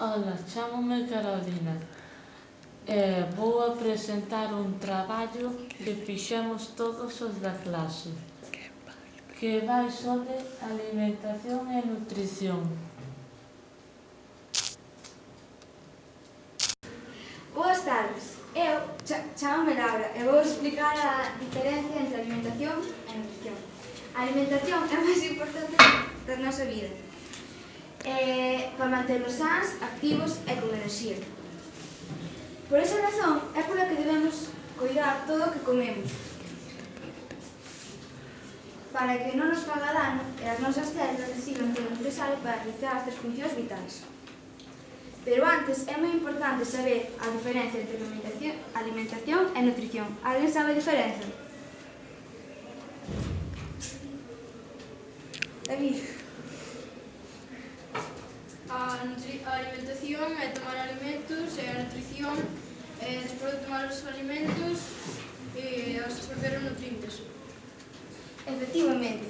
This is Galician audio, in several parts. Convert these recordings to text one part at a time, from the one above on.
Ola, chámome Carolina e vou a presentar un traballo que fixemos todos os da clase, que vai sobre alimentación e nutrición. Boas tardes, eu chámome Laura e vou explicar a diferencia entre alimentación e nutrición. A alimentación é o máis importante da nosa vida para manternos sans, activos e con enerxía. Por esa razón é pola que debemos cuidar todo o que comemos para que non nos faga dano e as nosas células reciban todo o necesario para realizar as tres funcións vitais. Pero antes é moi importante saber a diferencia entre alimentación e nutrición. Alguén sabe a diferencia? David. A alimentación é tomar alimentos e a nutrición é, despois de tomar os alimentos, absorber os nutrientes. Efectivamente,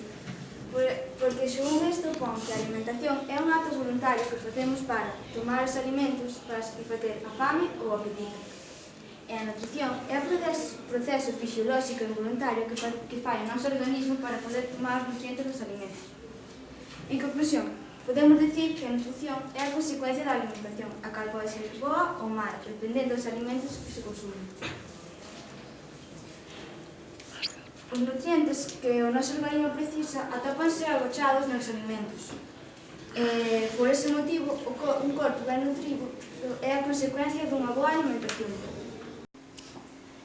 porque según isto pon que a alimentación é un acto voluntario que facemos para tomar os alimentos para satisfacer a fame ou o apetito. E a nutrición é o proceso fisiolóxico e voluntario que fai o noso organismo para poder tomar os nutrientes dos alimentos. En conclusión, podemos dicir que a nutrición é a consecuencia da alimentación, a cal pode ser boa ou mala, dependendo dos alimentos que se consumen. Os nutrientes que o noso organismo precisa atópanse agochados nos alimentos. Por ese motivo, un corpo ben nutrido é a consecuencia dunha boa alimentación.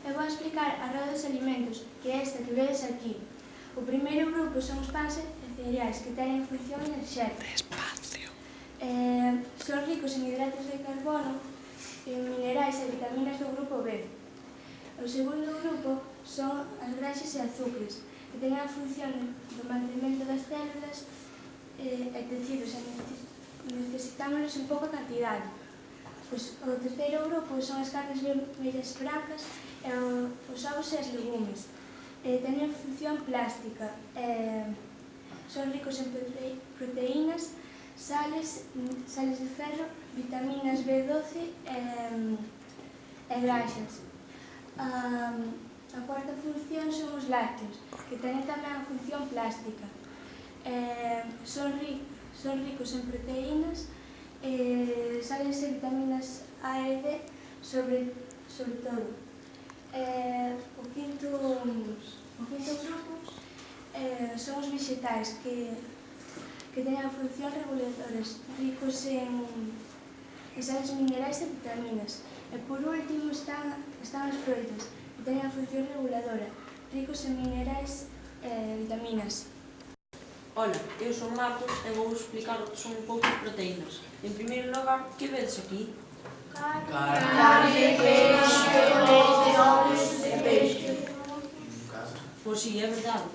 Eu vou explicar a roda dos alimentos, que é esta que vedes aquí. O primeiro grupo son os pans e cereais, que teñen función enerxética. Despacio. Son ricos en hidratos de carbono, minerais e vitaminas do grupo B. O segundo grupo son as graxas e azúcares, que teñen a función do mantemento das células e tecidos, e necesitámonos en pouca cantidade. O terceiro grupo son as carnes vermellas brancas e os ovos e as legumes. Teñen función plástica, son ricos en proteínas, sales de ferro, vitaminas B12 e graxas. A cuarta función son os lácteos, que teñen tamén a función plástica. Son ricos en proteínas, sales e vitaminas A e D, sobre todo. O quinto grupo son os vegetais, que teñen a función reguladoras, ricos en sales minerais e vitaminas. E por último están as froitas, que teñen a función reguladora, ricos en minerais e vitaminas. Ola, eu son Marcos e vou explicar o que son un pouco as proteínas. En primeiro lugar, que vedes aquí? Carne, peixe, leite, ovos e peixe. Pois si, é verdade.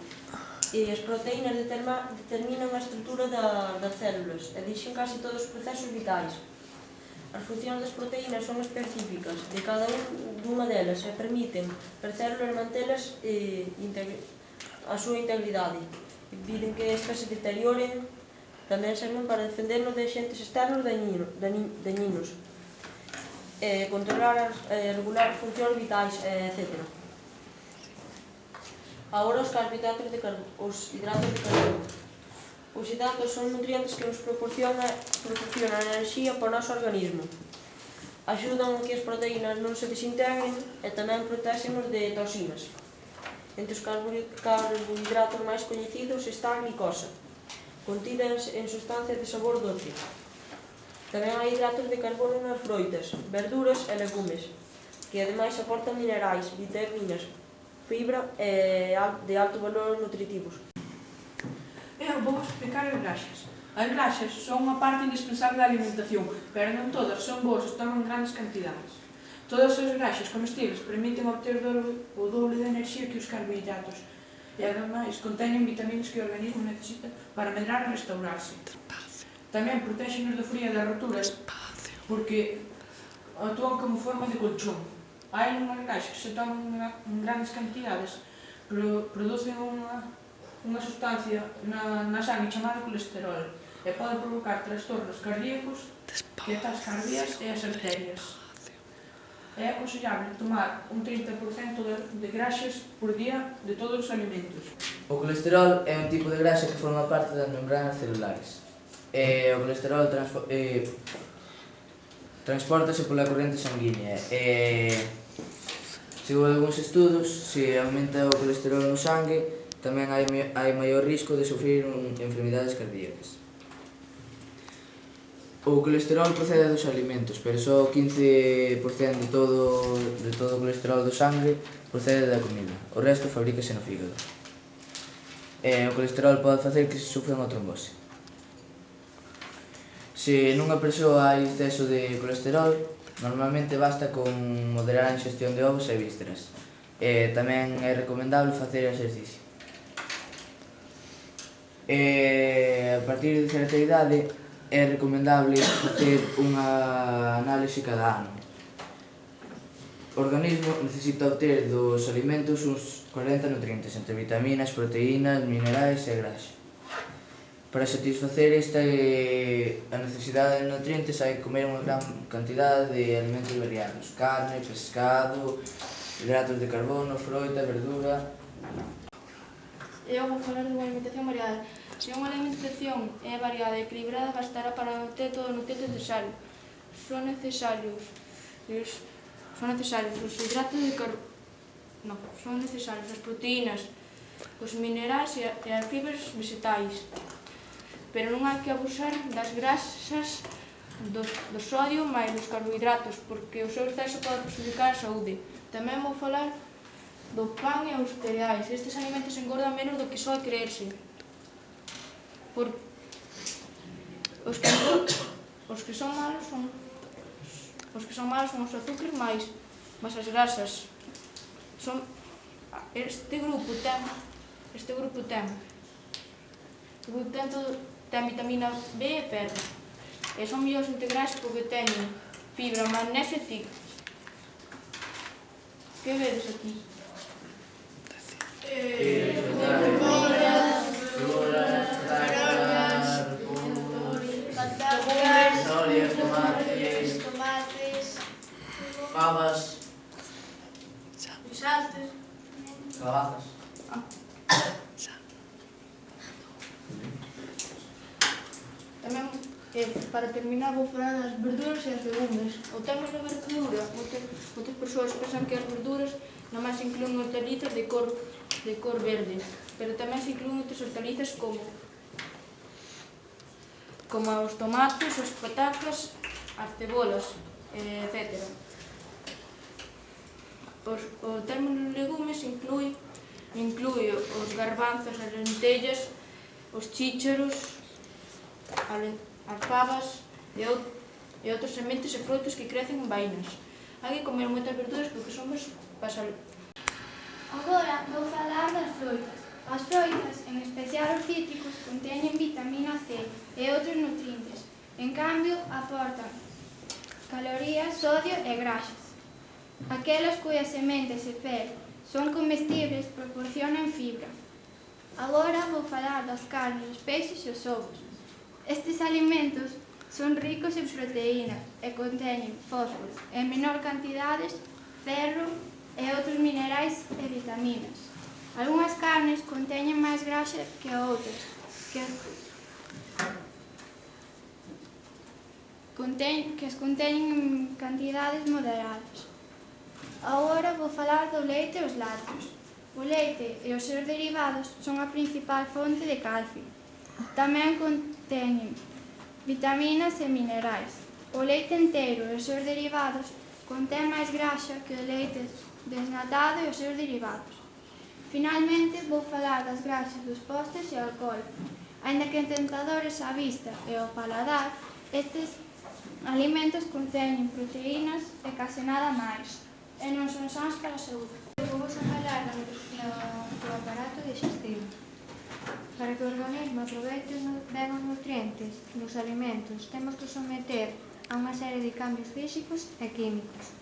E as proteínas determinan a estrutura das células e dixen casi todos os procesos vitais. As funcións das proteínas son específicas de cada unha delas e permiten as células mantelas a súa integridade. Impiden que estas se deterioren, tamén serven para defendernos de agentes externos dañinos, controlar e regular as funcións vitais, etc. Agora os carbohidratos de carbono. Os hidratos son nutrientes que nos proporcionan enerxía para o noso organismo. Axudan a que as proteínas non se desintegren e tamén protéxenos de toxinas. Entre os carbohidratos máis coñecidos está a glicosa, contida en sustancias de sabor doce. Tamén hai hidratos de carbono nas froitas, verduras e legumes, que ademais aportan minerais, vitaminas, fibra e de alto valor nutritivos. Eu vou explicar as graxas. As graxas son unha parte indispensable da alimentación, pero non todas son boas se toman grandes cantidades. Todas as graxas comestibles permiten obter o doble de enerxía que os carbohidratos e, ademais, conteñen vitaminas que o organismo necesita para medrar e restaurarse. Tamén protexenos do frío e das roturas porque actúan como forma de colchón. Hai unhas graxas que se toman en grandes cantidades, producen unha sustancia na sangue chamada colesterol, e pode provocar trastornos cardíacos, as cardias e as arterias. É aconsellable tomar un 30% de graxas por día de todos os alimentos. O colesterol é un tipo de graxa que forma parte das membranas celulares. O colesterol transportase pola corrente sanguínea. Segundo algúns estudos, se aumenta o colesterol no sangue, tamén hai maior risco de sufrir enfermidades cardíacas. O colesterol procede dos alimentos, pero só o 15% de todo o colesterol do sangue procede da comida. O resto fabrícase no fígado. O colesterol pode facer que se sufra unha trombose. Se nunha persoa hai exceso de colesterol, normalmente basta con moderar a ingestión de ovos e vísceras. Tamén é recomendable facer exercicio. A partir de certa idade, é recomendable facer unha análise cada ano. O organismo necesita obter dos alimentos uns 40 nutrientes, entre vitaminas, proteínas, minerais e graxa. Para satisfacer a necesidade de nutrientes hai que comer unha gran cantidade de alimentos variados: carne, pescado, hidratos de carbono, froita, verdura. Eu vou falar dunha alimentación variada. Se unha alimentación é variada e equilibrada, bastará para obter todo o nutriente necesario. Son necesarios os hidratos de carbono, son necesarios as proteínas, os minerais e as fibras vegetais. Pero non hai que abusar das grasas, do sodio máis dos carbohidratos, porque o seu exceso pode perjudicar a saúde. Tamén vou falar do pan e os cereais. Estes alimentos engordan menos do que soe creerse. Os que son malos son os azúcares máis as grasas. Este grupo ten vitamina B e ferro. E son mellores integrais porque teñen fibra, magnesio e zinc. Que vedes aquí? Cebollas, tomates, fabas, Guisantes. calabazas. Tamén, para terminar, vou falar das verduras e as legumes. O tema da verdura, moitas persoas pensan que as verduras nomás inclúen hortalizas de cor verde, pero tamén se inclúen outras hortalizas como os tomates, as patacas, as cebolas, etc. O termo legumes inclúe os garbanzos, as lentellas, os chícharos, as fabas e outras sementes e froitos que crecen en vainas. Hai que comer moitas verduras porque son boas para a saúde. Agora vou falar das froitas. As froitas, en especial os cítricos, conteñen vitamina C e outros nutrientes. En cambio, aportan calorías, sodio e graxas. Aquelas cuyas sementes e fel son comestibles proporcionan fibra. Agora vou falar das carnes, os peixes e os ovos. Estes alimentos son ricos en proteínas e conteñen fósforo, en menor cantidades, ferro e outros minerais e vitaminas. Algunhas carnes conteñen máis graxa que outras, que as conteñen en cantidades moderadas. Agora vou falar do leite e os lácteos. O leite e os seus derivados son a principal fonte de calcio. Tamén conteñen vitaminas e minerais. O leite enteiro e os seus derivados contén máis graxa que o leite desnatado e os seus derivados. Finalmente, vou falar das graxas dos postres e o alcohol. Aínda que tentadores á vista e ao paladar, estes alimentos conteñen proteínas e case nada máis, e non son sãos para a saúde. Vamos a falar do aparato digestivo. Para que o organismo aproveite ben os nutrientes dos alimentos, temos que someter a unha serie de cambios físicos e químicos.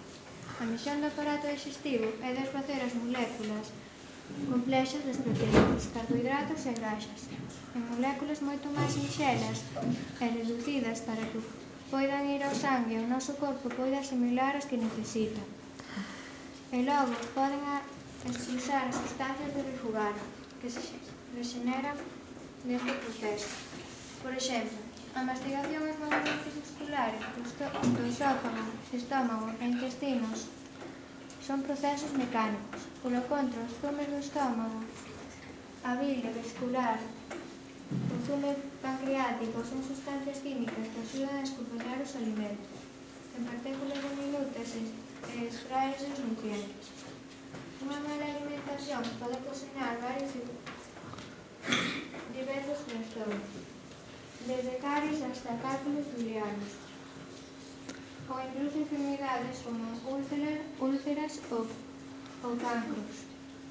A misión do aparato digestivo é desfacer as moléculas complexas das proteínas, carbohidratos e graxas, en moléculas moito máis sinxelas e reducidas para que poidan ir ao sangue e o noso corpo poida asimilar as que necesita. E logo poden expulsar as sustancias de refugado que se regeneran neste proceso. Por exemplo, a mastigación e os movimentos musculares do esófago, e intestinos son procesos mecánicos. Polo contra, os zumes do estómago, a bile vescular, o zume pancreático son sustancias químicas que axudan a descompoñer os alimentos. En partículas diminutas extraense os nutrientes. Unha mala alimentación pode ocasionar varios diversos trastornos, desde caries hasta cálculos biliares, ou incluso enfermidades como úlceras ou cancros.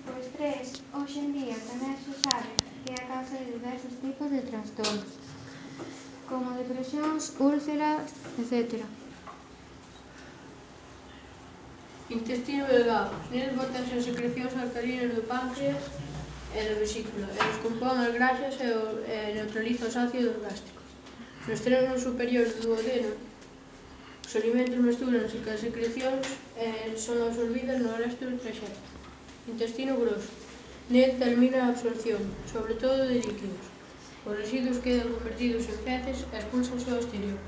O estrés, hoxe en día, tamén se sabe que é a causa de diversos tipos de trastornos, como depresións, úlceras, etc. Intestino delgado. Neles botanse as secrecións alcalinas do páncreas e da vesícula, e descompón as graxas e neutraliza os ácidos gástricos. No extremo superior do duodeno, os alimentos mestúranse coas secrecións e son absorbidas no resto do traxecto. Intestino groso. Nel termina a absorción, sobre todo de líquidos. Os residuos quedan convertidos en feces e expúlsanse ao exterior.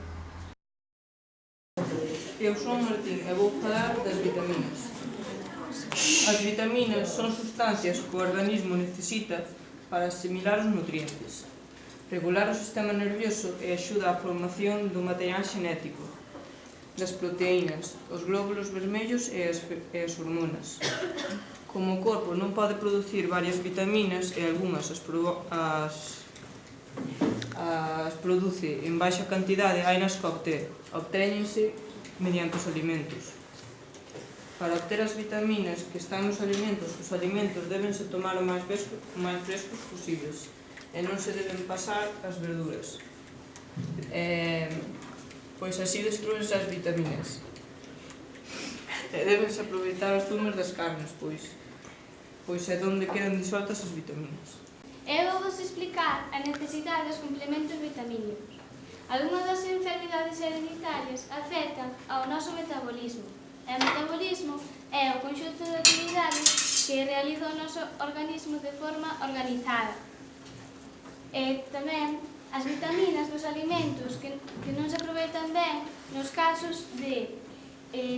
Eu son Martín e vou falar das vitaminas. As vitaminas son sustancias que o organismo necesita para asimilar os nutrientes, regular o sistema nervioso e axuda á formación do material xenético, das proteínas, os glóbulos vermellos e as hormonas. Como o corpo non pode producir varias vitaminas e algunhas as produce en baixa cantidade, hainas que obter. Obtéñense mediante os alimentos. Para obter as vitaminas que están nos alimentos, os alimentos débense tomar o máis frescos posibles e non se deben pasar as verduras. Pois así destrúense as vitaminas. E débense aproveitar os zumes das carnes, pois é onde quedan disoltas as vitaminas. Eu vos explicar a necesidade dos complementos vitamínicos. Algunhas das enfermidades hereditarias afectan ao noso metabolismo. E o metabolismo é o conxunto de actividades que realiza o noso organismo de forma organizada. E tamén as vitaminas dos alimentos que non se aproveitan ben nos casos de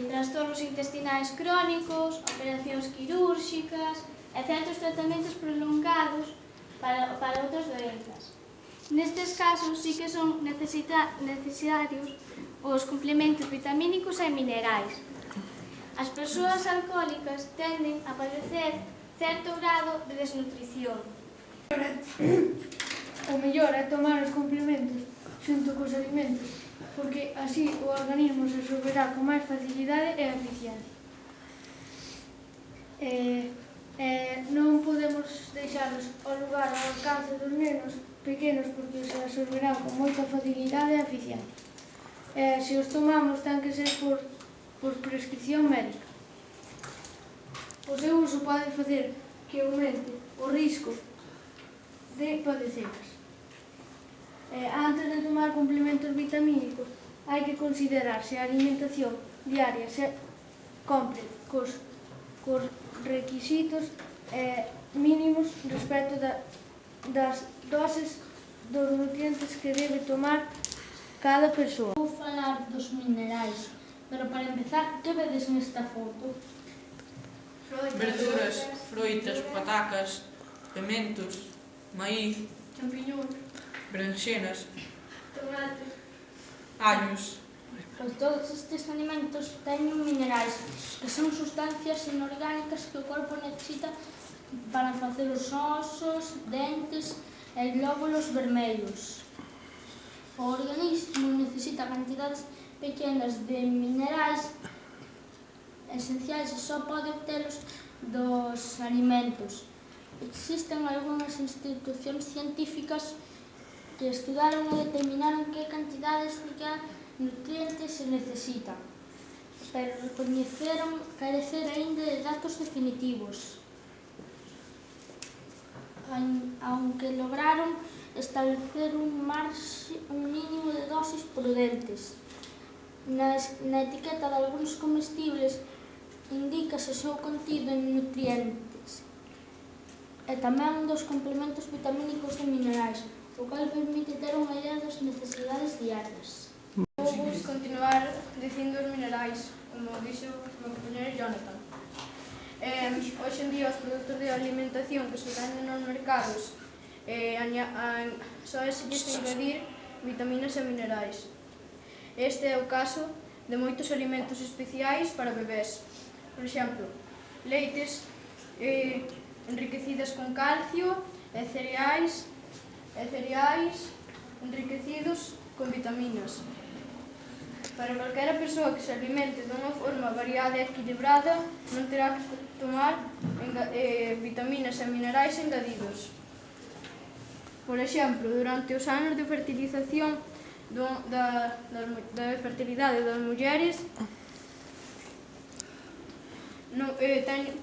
trastornos intestinais crónicos, operacións quirúrxicas e certos tratamentos prolongados para outras doenzas. Nestes casos sí que son necesarios os complementos vitamínicos e minerais. As persoas alcohólicas tenden a padecer certo grado de desnutrición. O mellor é tomar os complementos xunto cos alimentos, porque así o organismo se absorberá con máis facilidade e eficiencia. Non podemos deixarlos ao lugar ao alcance dos nenos pequenos porque se absorberán con moita facilidade e eficiencia. Se os tomamos ten que ser por prescripción médica. O seu uso pode facer que aumente o risco de padecelas. Antes de tomar complementos vitamínicos hai que considerar se a alimentación diaria se cumpre cos requisitos mínimos respecto das doses dos nutrientes que debe tomar cada persoa. Vou falar dos minerais, pero para empezar, que vedes nesta foto? Verduras, froitas, patacas, pementos, maíz, Champiñóns, berenxenas, tomates, allos. Pois todos estes alimentos teñen minerais, que son sustancias inorgánicas que o corpo necesita para facer os osos, dentes e glóbulos vermellos. O organismo necesita cantidades pequenas de minerais esenciais e só pode obtelos dos alimentos. Existen algunhas institucións científicas que estudaron e determinaron que cantidades de cada nutriente se necesitan, pero recoñeceron carecer aínda de datos definitivos. aunque lograron establecer un mínimo de dosis prudentes. Na etiqueta de algúns comestibles indícase o seu contido en nutrientes e tamén dos complementos vitamínicos e minerais, o cual permite ter unha idea das necesidades diarias. Vou continuar dicindo os minerais, como dixo o meu compañero Jonathan. Hoxe en día os produtos de alimentación que se venden nos mercados só se lles engadir vitaminas e minerais. Este é o caso de moitos alimentos especiais para bebés. Por exemplo, leites enriquecidas con calcio e cereais enriquecidos con vitaminas. Para calquera persoa que se alimente dunha forma variada e equilibrada non terá que tomar vitaminas e minerais engadidos. Por exemplo, durante os anos de fertilización da fertilidade das mulleres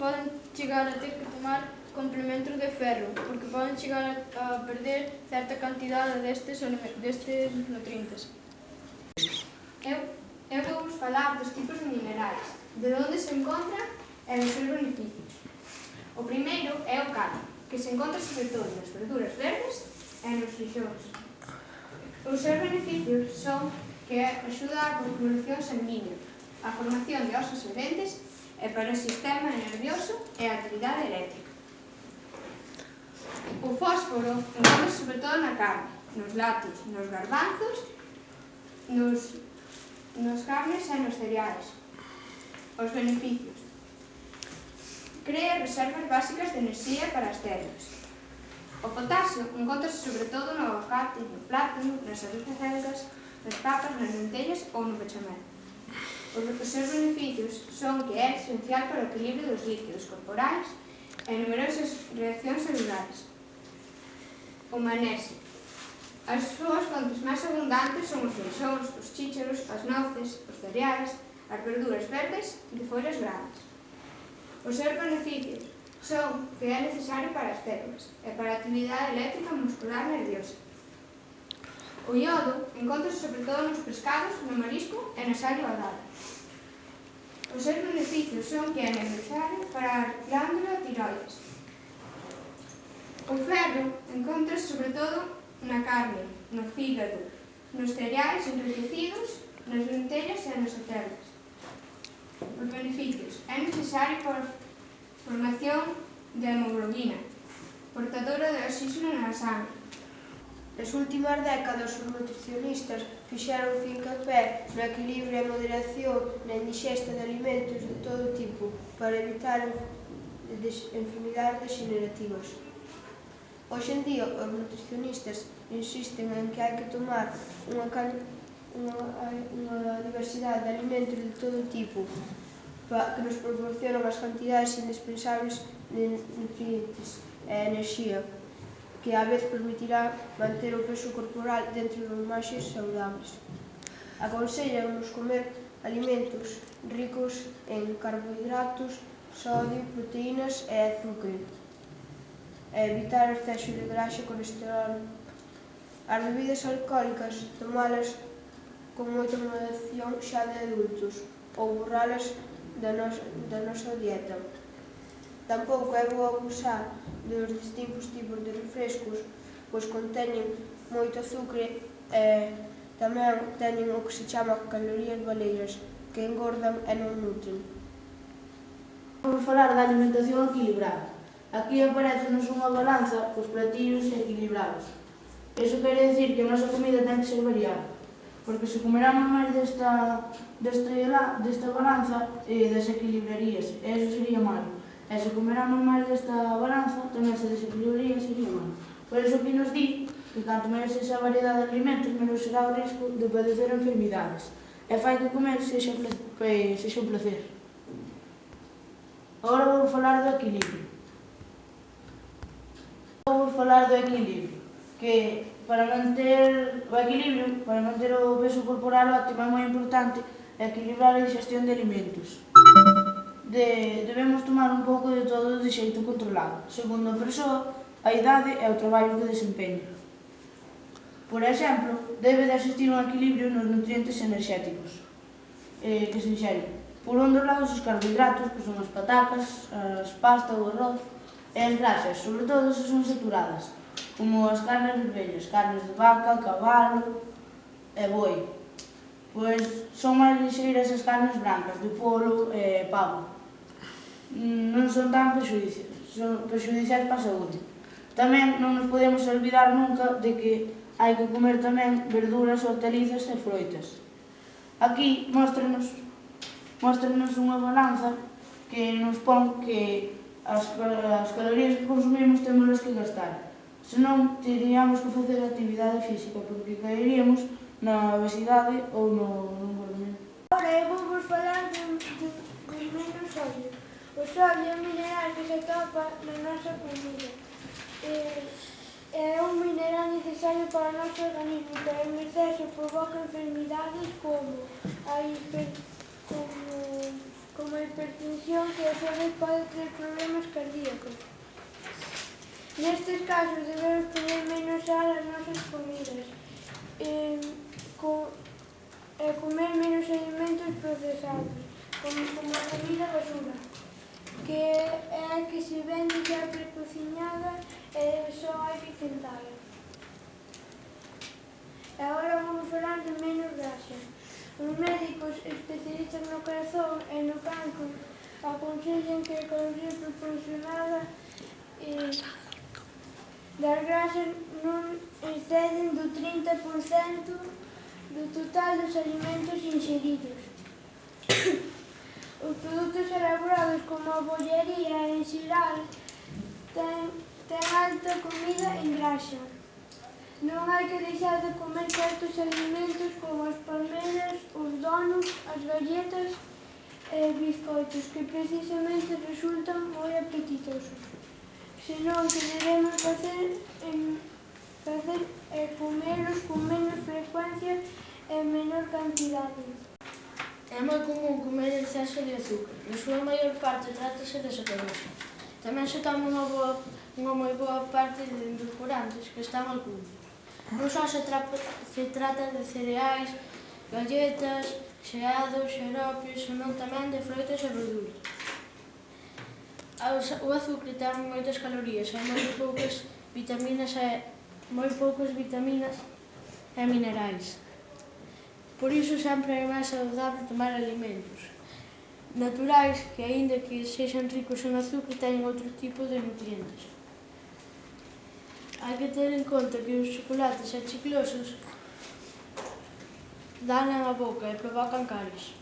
poden chegar a ter que tomar complementos de ferro, porque poden chegar a perder certa cantidade destes nutrientes. Eu vou vos falar dos tipos de minerais, de onde se encontran e dos seus beneficios. O primeiro é o calcio, que se encontra sobre todo nas verduras verdes e nos frijóns. Os seus beneficios son que axuda á circulación sanguínea, a formación de osos e dentes e para o sistema nervioso e a actividade eléctrica. O fósforo encontra sobre todo na carne, nos lácteos, nos garbanzos, nos carnes e nos cereais. Os beneficios: crea reservas básicas de enerxía para as células. O potasio encontrase sobre todo no aguacate, no plátano, nas acelgas, nas papas, nas lentellas ou no bechamel. Os seus beneficios son que é esencial para o equilibrio dos líquidos corporais e numerosas reaccións celulares. O magnesio. As súas fontes máis abundantes son os feixóns, os chícharos, as noces, os cereais, as verduras verdes e de follas brancas. Os seus beneficios son que é necesario para as células e para a actividade eléctrica muscular nerviosa. O iodo encontrase sobre todo nos pescados, no marisco e na sal iodada. Os seus beneficios son que é necesario para a glándula tiroides. O ferro encontrase sobre todo na carne, no fígado, nos cereais enriquecidos, nas lentellas e nas acelgas. Os beneficios: é necesario para a formación de hemoglobina, portadora de oxígeno na sangue. Nas últimas décadas, os nutricionistas fixeron fincapé no equilibrio e moderación na indigesta de alimentos de todo tipo para evitar enfermidades degenerativas. Hoxe en día, os nutricionistas insisten en que hai que tomar unha diversidade de alimentos de todo tipo que nos proporcionan as cantidades indispensables de nutrientes e enerxía, que á vez permitirá manter o peso corporal dentro dos marxes saudables. Aconsellan-nos comer alimentos ricos en carbohidratos, sodio, proteínas e azúcar, e evitar o exceso de graxa e colesterol. As bebidas alcohólicas, tomalas con moita moderación xa de adultos ou borralas da nosa dieta. Tampouco é bo abusar dos distintos tipos de refrescos, pois conteñen moito azúcar e tamén teñen o que se chama calorías baleiras, que engordan e non nutren. Vamos falar da alimentación equilibrada. Aquí aparecenos unha balanza cos platillos equilibrados. Iso quere dicir que a nosa comida ten que ser variada, porque se comeramos máis desta balanza, desequilibraríase, e iso sería malo. E se comeramos máis desta balanza, tamén se desequilibraría, sería malo. Por iso que nos di que canto máis esa variedade de alimentos, menos será o risco de padecer enfermidades. E fai que comer sexa un placer. Agora vou falar do equilibrio. Que para manter o peso corporal óptimo é moi importante equilibrar a digestión de alimentos. debemos tomar un pouco de todo de xeito controlado, segundo a persoa, a idade e o traballo que desempeña. Por exemplo, debe de existir un equilibrio nos nutrientes enerxéticos que se inxeren. Por un dos lados, os carbohidratos, que son as patacas, as pastas, o arroz, e as graxas, sobre todo se son saturadas, como as carnes vermellas, carnes de vaca, cabalo e boi. Pois son máis lixeiras as carnes brancas, de polo e pavo. Non son tan prexudiciais para a saúde. Tamén non nos podemos olvidar nunca de que hai que comer tamén verduras, hortalizas e froitas. Aquí móstranos unha balanza que nos pon que as calorías que consumimos temos que gastar. Senón, teríamos que facer actividade física, porque caeríamos na obesidade ou no engordamento. Agora eu vou vos falar dos menos sódio. O sodio é un mineral que se atopa na nosa comida. É un mineral necesario para o noso organismo, pero en exceso provoca enfermidades como a hipertensión, que a súa vez pode ter problemas cardíacos. Nestes casos debemos poñer menos sal ás nosas comidas e comer menos alimentos procesados, como a comida basura, que é a que se vende xa precociñada e só hai que quentala. E agora vamos falar de menos graxa. Os médicos especialistas no corazón e no cancro aconsellan que a caloría proporcionada das graxas non exceden do 30% do total dos alimentos inxeridos. Os produtos elaborados como a bollería en xeral ten alta comida en graxa. Non hai que deixar de comer certos alimentos como as palmeiras, os donuts, as galletas e bizcoitos, que precisamente resultan moi apetitosos. Senón que debemos facer é comelos con menos frecuencia e menor cantidade. É moi común comer exceso de azúcar. Na súa maior parte trátase de sacarosa. Tamén se toma unha moi boa parte de endulcorantes que están ao cubo. Non só se trata de cereais, galletas, xeados, xaropes, senón tamén de froitas e verduras. O azúcar ten moitas calorías e moi poucas vitaminas e minerais. Por iso sempre é máis saudável tomar alimentos naturais que, aínda que sexan ricos en azúcar, teñen outro tipo de nutrientes. Hai que ter en conta que os chocolates e chiclosos danan a boca e provocan caries.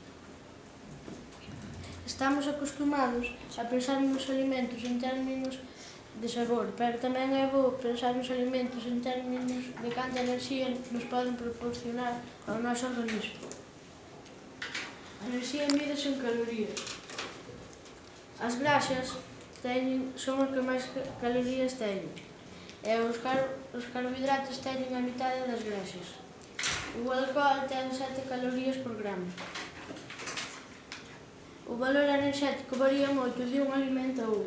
Estamos acostumados a pensar nos alimentos en términos de sabor, pero tamén é bo pensar nos alimentos en términos de canta enerxía nos poden proporcionar ao noso organismo. A enerxía mídese en calorías. As graxas son as que máis calorías teñen, e os carbohidratos teñen a mitade das graxas. O alcohol ten 7 calorías por gramo. O valor enerxético varía moito de un alimento a outro.